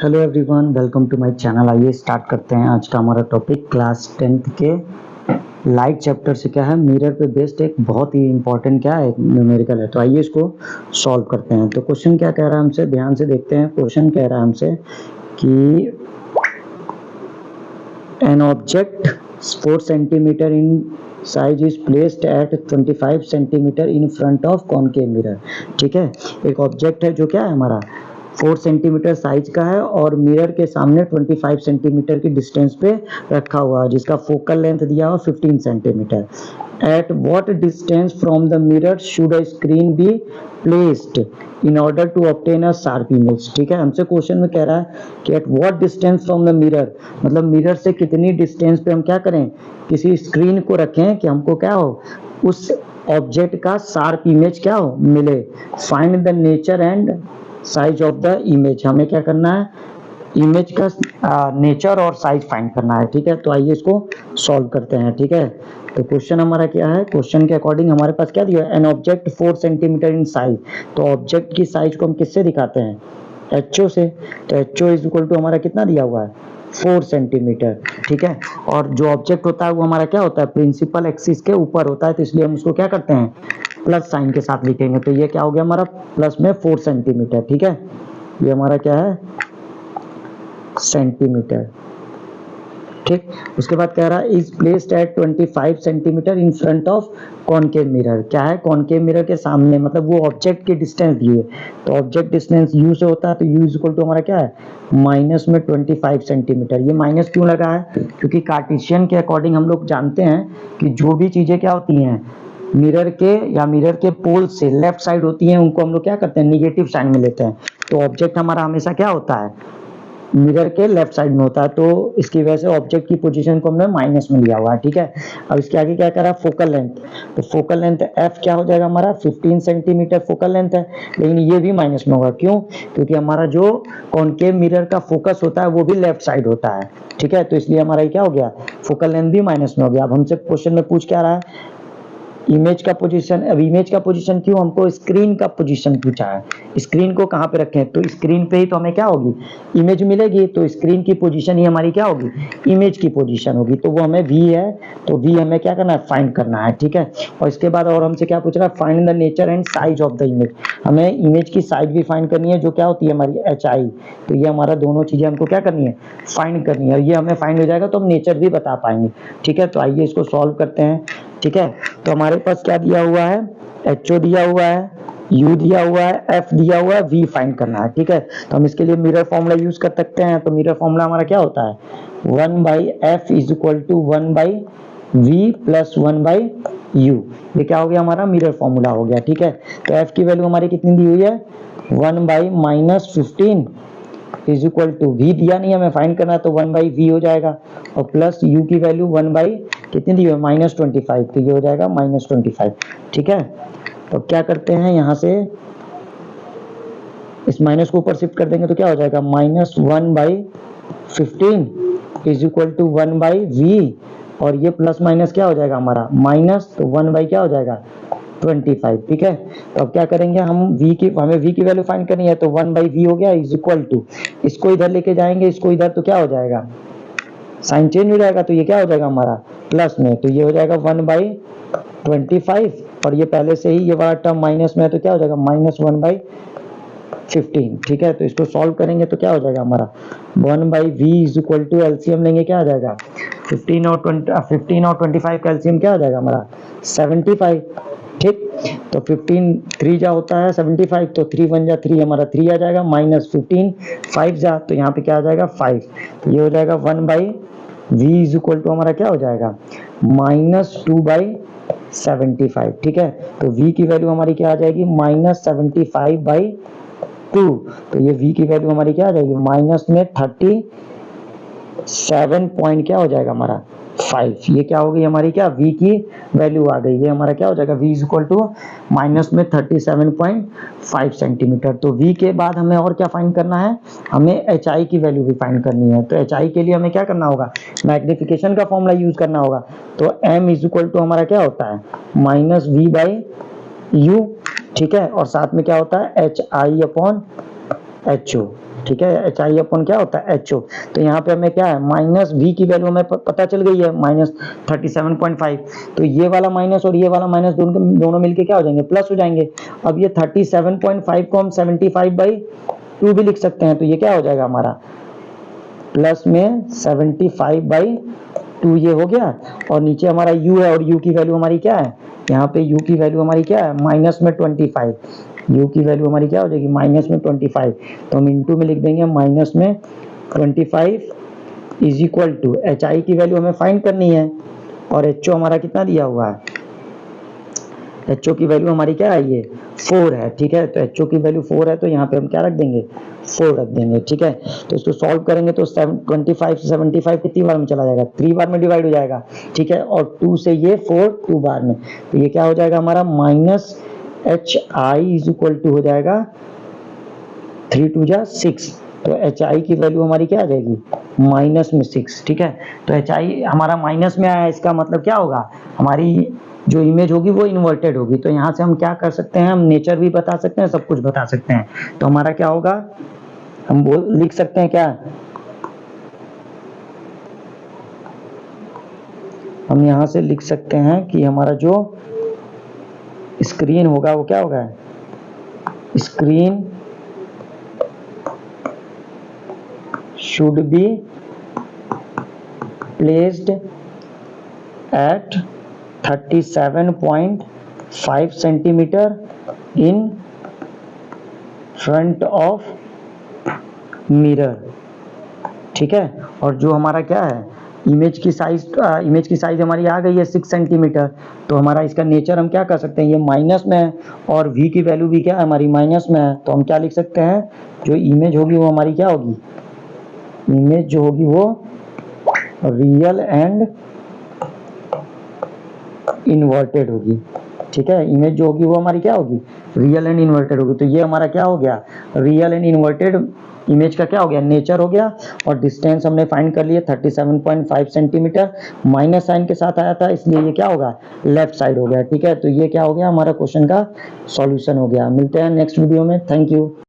Hello everyone, welcome to my channel. आइए start करते हैं आज का हमारा टॉपिक क्लास 10th के लाइट चैप्टर से क्या है, मिरर पे बेस्ड एक बहुत ही इंपॉर्टेंट क्या है, न्यूमेरिकल है। तो आइए इसको सॉल्व करते हैं। तो क्वेश्चन क्या कह रहा है हमसे, ध्यान से देखते हैं। क्वेश्चन कह रहा है हमसे कि an object 4 centimetre in size is placed at 25 centimetre in front of concave mirror. ठीक है, एक ऑब्जेक्ट है जो क्या है हमारा 4 सेंटीमीटर साइज का है और मिरर के सामने 25 सेंटीमीटर की डिस्टेंस पे रखा हुआ है, जिसका फोकल लेंथ दिया हुआ 15 centimetre. At what distance from the mirror should a screen be placed in order to obtain a sharp image. ठीक है, हमसे क्वेश्चन में कह रहा है कि at what distance from the mirror, मतलब मिरर से कितनी डिस्टेंस पे हम क्या करें, किसी स्क्रीन को रखें कि हमको क्या हो, उस ऑब्जेक्ट का शार्प इमेज क्या हो, मिले। Find the nature and size of the image. हमें क्या करना है, इमेज का नेचर और साइज फाइंड करना है। ठीक है, तो आइए इसको सॉल्व करते हैं। ठीक है, तो क्वेश्चन हमारा क्या है, क्वेश्चन के अकॉर्डिंग हमारे पास क्या दिया है, an object 4 centimetre in size. तो ऑब्जेक्ट की साइज को हम किससे दिखाते हैं, एचओ से। तो एचओ इज इक्वल टू हमारा कितना दिया हुआ है, 4 सेंटीमीटर। ठीक है, और जो ऑब्जेक्ट होता है वो हमारा क्या होता है, प्रिंसिपल एक्सिस के ऊपर होता है, तो इसलिए हम उसको क्या करते हैं, प्लस साइन के साथ लिखेंगे। तो ये क्या हो गया हमारा, प्लस में 4 सेंटीमीटर। ठीक है, ये हमारा क्या है, सेंटीमीटर। ठीक, उसके बाद कह रहा है is placed at 25 centimetre in front of concave mirror. क्या है, कॉनकेव मिरर के सामने, मतलब वो ऑब्जेक्ट की डिस्टेंस दी है। तो ऑब्जेक्ट डिस्टेंस यू से होता है, तो यू इज इक्वल टू हमारा क्या है, माइनस में 25 सेंटीमीटर। ये माइनस क्यों लगा है, क्योंकि कार्टेशियन के अकॉर्डिंग हम लोग जानते हैं कि जो भी चीजें क्या होती हैं, मिरर के या मिरर के पोल से लेफ्ट साइड होती हैं, उनको हम लोग क्या करते हैं, निगेटिव साइन में लेते हैं। तो ऑब्जेक्ट हमारा हमेशा क्या होता है, मिरर के लेफ्ट साइड में होता है, तो इसकी वजह से ऑब्जेक्ट की पोजीशन को हमने माइनस में लिया हुआ है। ठीक है, अब इसके आगे क्या करा, फोकल लेंथ। तो फोकल लेंथ एफ क्या हो जाएगा हमारा, 15 सेंटीमीटर फोकल लेंथ है, लेकिन ये भी माइनस में होगा। क्यों, क्योंकि हमारा जो कॉनकेव मिरर का फोकस होता है वो भी लेफ्ट साइड होता है। ठीक है, तो इसलिए हमारा क्या हो गया, फोकल लेंथ भी माइनस में हो गया। अब हमसे क्वेश्चन में पूछ क्या रहा है, इमेज का पोजीशन। अब इमेज का पोजीशन क्यों, हमको स्क्रीन का पोजीशन पूछा है, स्क्रीन को कहाँ पे रखें, तो स्क्रीन पे ही तो हमें क्या होगी, इमेज मिलेगी। तो स्क्रीन की पोजीशन ही हमारी क्या होगी, इमेज की पोजीशन होगी। तो वो हमें वी है, तो वी हमें क्या करना है, फाइंड करना है। ठीक है, और इसके बाद और हमसे क्या पूछ रहा है, find the nature and size of the image. हमें इमेज की साइज भी फाइंड करनी है, जो क्या होती है हमारी एच आई। तो ये हमारा दोनों चीजें हमको क्या करनी है, फाइंड करनी है, और ये हमें फाइंड हो जाएगा तो हम नेचर भी बता पाएंगे। ठीक है, तो आइए इसको सॉल्व करते हैं। ठीक है, तो हमारे पास क्या दिया हुआ है, एचओ दिया हुआ है, यू दिया हुआ है, एफ दिया हुआ है, वी फाइंड करना है। ठीक है, तो हम इसके लिए मिरर फॉर्मूला यूज कर सकते हैं। तो मिरर फॉर्मूला हमारा क्या होता है, 1/f is equal to 1/v plus 1/u। ये क्या हो गया, हमारा मिरर फॉर्मूला हो गया। ठीक है, तो एफ की वैल्यू हमारी कितनी दी हुई है, 1/-15 इज इक्वल टू, वी दिया नहीं हमें फाइंड करना है, तो 1/v हो जाएगा, और प्लस u की वैल्यू 1/ कितनी दी है, -25। तो ये हो जाएगा -25। ठीक है, तो क्या करते हैं, यहाँ से इस माइनस को ऊपर शिफ्ट कर देंगे तो क्या हो जाएगा, -1/15 इज इक्वल टू 1/v, और ये प्लस माइनस क्या हो जाएगा हमारा माइनस, तो 1/ क्या हो जाएगा 25। ठीक है, तो अब क्या करेंगे, हमें v की वैल्यू फाइंड करनी है, तो 1/v हो गया इज इक्वल टू, इसको इधर लेके जाएंगे, इसको इधर, तो क्या हो जाएगा, साइन चेंज हो जाएगा, तो ये क्या हो जाएगा हमारा प्लस में, तो ये हो जाएगा 1/25, और ये पहले से ही ये वाला टर्म माइनस में है, तो क्या हो जाएगा -1/15। ठीक है, तो इसको सॉल्व करेंगे तो क्या हो जाएगा हमारा 1/v is equal to, LCM लेंगे क्या आ जाएगा, 15 और 25 का एलसीएम क्या आ जाएगा हमारा 75। ठीक, तो 15 3 जा होता है 75, तो 3 1 जा 3, हमारा 3 आ जाएगा, -15 5 जा, तो यहाँ पे क्या आ जाएगा 5। तो ये हो जाएगा 1/v इज इक्वल टू हमारा क्या हो जाएगा -2/75। ठीक है, तो v की वैल्यू हमारी क्या आ जाएगी, -75/2। तो ये v की वैल्यू हमारी क्या आ जाएगी, माइनस में 37 पॉइंट क्या हो जाएगा हमारा 5। ये क्या हो गई हमारी, क्या v की वैल्यू आ गई, ये हमारा क्या हो जाएगा, v is equal to minus में 37.5 सेंटीमीटर। तो v के बाद हमें और क्या फाइंड करना है, हमें hi की वैल्यू भी फाइंड करनी है। तो hi के लिए हमें क्या करना होगा, मैग्निफिकेशन का फॉर्मूला यूज करना होगा। तो m इज इक्वल टू हमारा क्या होता है, -v/u। ठीक है, और साथ में क्या होता है, hi/ho। ठीक है, एच आई अपन क्या होता है एच ओ। तो यहाँ पे हमें क्या है माइनस वी की वैल्यू हमें पता चल गई है माइनस 37.5। तो ये वाला माइनस और ये वाला माइनस दोनों मिलके क्या हो जाएंगे प्लस हो जाएंगे। अब ये 37.5 को हम 75/2 भी लिख सकते हैं। तो ये क्या हो जाएगा हमारा प्लस में 75/2 ये हो गया। और नीचे हमारा u है और u की वैल्यू हमारी क्या है, यहाँ पे u की वैल्यू हमारी क्या है माइनस में 25। u की वैल्यू हमारी क्या हो जाएगी माइनस में 25। तो हम इंटू में लिख देंगे माइनस में 25 is equal to H I की वैल्यू हमें फाइंड करनी है और एच ओ हमारा कितना दिया हुआ है, एच ओ की वैल्यू हमारी क्या है ये 4 है। ठीक है, तो एच ओ की वैल्यू 4 है तो यहाँ पे हम क्या रख देंगे 4 रख देंगे। ठीक है, तो इसको सॉल्व करेंगे तो 25 से 75 कितनी बार में चला जाएगा 3 बार में डिवाइड हो जाएगा। ठीक है, और 2 से ये 4 2 बार में, तो ये क्या हो जाएगा हमारा minus H I is equal to हो जाएगा 3 2 जा 6। तो एच आई की वैल्यू हमारी क्या आ जाएगी माइनस में 6। ठीक है, तो एच आई हमारा माइनस में आया, इसका मतलब क्या होगा हमारी जो इमेज होगी वो इन्वर्टेड होगी। तो यहाँ से हम क्या कर सकते हैं, हम नेचर भी बता सकते हैं, सब कुछ बता सकते हैं। तो हमारा क्या होगा, हम लिख सकते हैं क्या, हम यहाँ से लिख सकते हैं कि हमारा जो स्क्रीन होगा वो क्या होगा, screen should be placed at 37.5 centimeter in front of mirror। ठीक है, और जो हमारा क्या है इमेज की साइज हमारी आ गई है 6 सेंटीमीटर। तो हमारा इसका नेचर हम क्या कर सकते हैं, ये माइनस में है और v की वैल्यू भी क्या है हमारी माइनस में है। तो हम क्या लिख सकते हैं, जो इमेज होगी वो हमारी क्या होगी, इमेज जो होगी वो रियल एंड इन्वर्टेड होगी। ठीक है, इमेज जो होगी वो हमारी क्या होगी रियल एंड इन्वर्टेड होगी। तो ये हमारा क्या हो गया रियल एंड इन्वर्टेड इमेज का क्या हो गया नेचर हो गया। और डिस्टेंस हमने फाइंड कर लिया 37.5 सेंटीमीटर, माइनस साइन के साथ आया था इसलिए ये क्या होगा लेफ्ट साइड हो गया। ठीक है, तो ये क्या हो गया हमारा क्वेश्चन का सॉल्यूशन हो गया। मिलते हैं नेक्स्ट वीडियो में, थैंक यू।